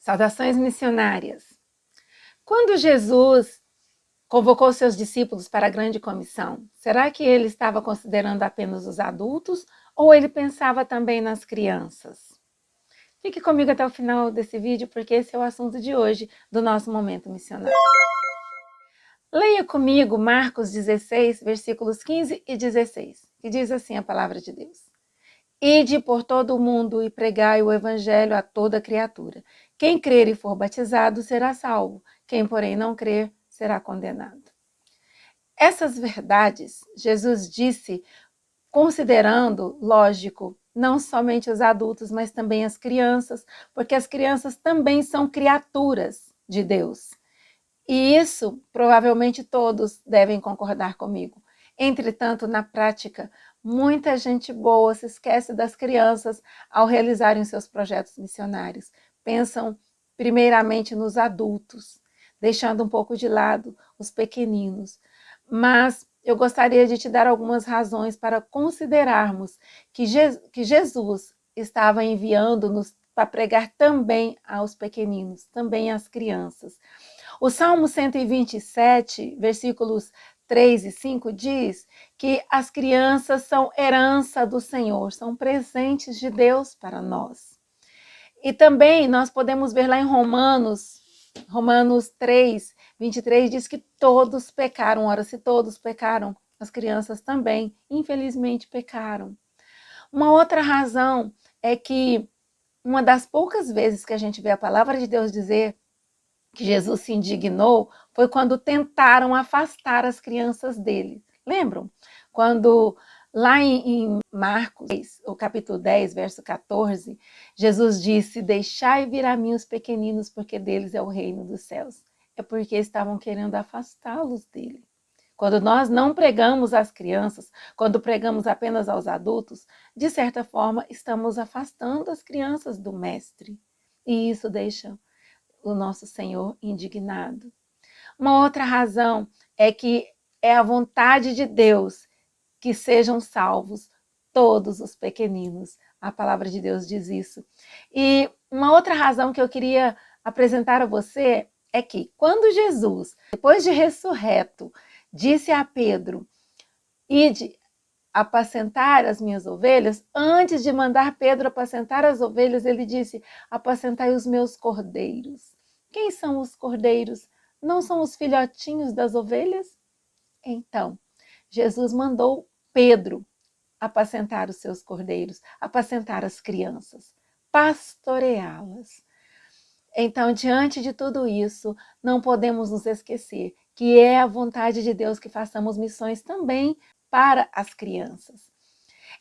Saudações missionárias. Quando Jesus convocou seus discípulos para a grande comissão, será que ele estava considerando apenas os adultos ou ele pensava também nas crianças? Fique comigo até o final desse vídeo, porque esse é o assunto de hoje do nosso Momento Missionário. Leia comigo Marcos 16, versículos 15 e 16, que diz assim a palavra de Deus. Ide por todo o mundo e pregai o evangelho a toda criatura. Quem crer e for batizado será salvo, quem porém não crer será condenado. Essas verdades Jesus disse considerando, lógico, não somente os adultos, mas também as crianças, porque as crianças também são criaturas de Deus. E isso, provavelmente todos devem concordar comigo. Entretanto, na prática, muita gente boa se esquece das crianças ao realizarem seus projetos missionários. Pensam primeiramente nos adultos, deixando um pouco de lado os pequeninos. Mas eu gostaria de te dar algumas razões para considerarmos que Jesus estava enviando-nos para pregar também aos pequeninos, também às crianças. O Salmo 127, versículos 3 e 5 diz que as crianças são herança do Senhor, são presentes de Deus para nós. E também nós podemos ver lá em Romanos 3, 23, diz que todos pecaram. Ora, se todos pecaram, as crianças também, infelizmente, pecaram. Uma outra razão é que uma das poucas vezes que a gente vê a palavra de Deus dizer que Jesus se indignou foi quando tentaram afastar as crianças dele. Lembram? Quando lá em Marcos, o capítulo 10, verso 14, Jesus disse, deixai vir a mim os pequeninos, porque deles é o reino dos céus. É porque estavam querendo afastá-los dele. Quando nós não pregamos às crianças, quando pregamos apenas aos adultos, de certa forma estamos afastando as crianças do mestre. E isso deixa o nosso Senhor indignado. Uma outra razão é que é a vontade de Deus que sejam salvos todos os pequeninos. A palavra de Deus diz isso. E uma outra razão que eu queria apresentar a você é que quando Jesus, depois de ressurreto, disse a Pedro, ide apacentar as minhas ovelhas, antes de mandar Pedro apacentar as ovelhas, ele disse, apacentai os meus cordeiros. Quem são os cordeiros? Não são os filhotinhos das ovelhas? Então, Jesus mandou Pedro apacentar os seus cordeiros, apacentar as crianças, pastoreá-las. Então, diante de tudo isso, não podemos nos esquecer que é a vontade de Deus que façamos missões também para as crianças.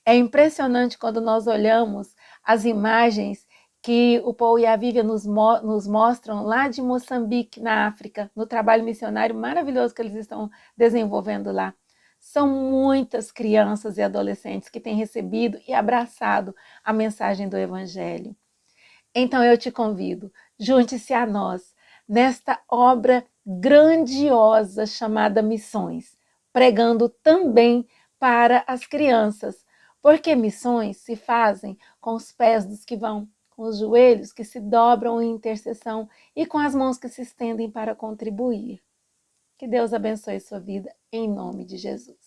É impressionante quando nós olhamos as imagens que o Paul e a Vivian nos mostram lá de Moçambique, na África, no trabalho missionário maravilhoso que eles estão desenvolvendo lá. São muitas crianças e adolescentes que têm recebido e abraçado a mensagem do Evangelho. Então eu te convido, junte-se a nós nesta obra grandiosa chamada Missões, pregando também para as crianças, porque missões se fazem com os pés dos que vão, com os joelhos que se dobram em intercessão e com as mãos que se estendem para contribuir. Que Deus abençoe sua vida, em nome de Jesus.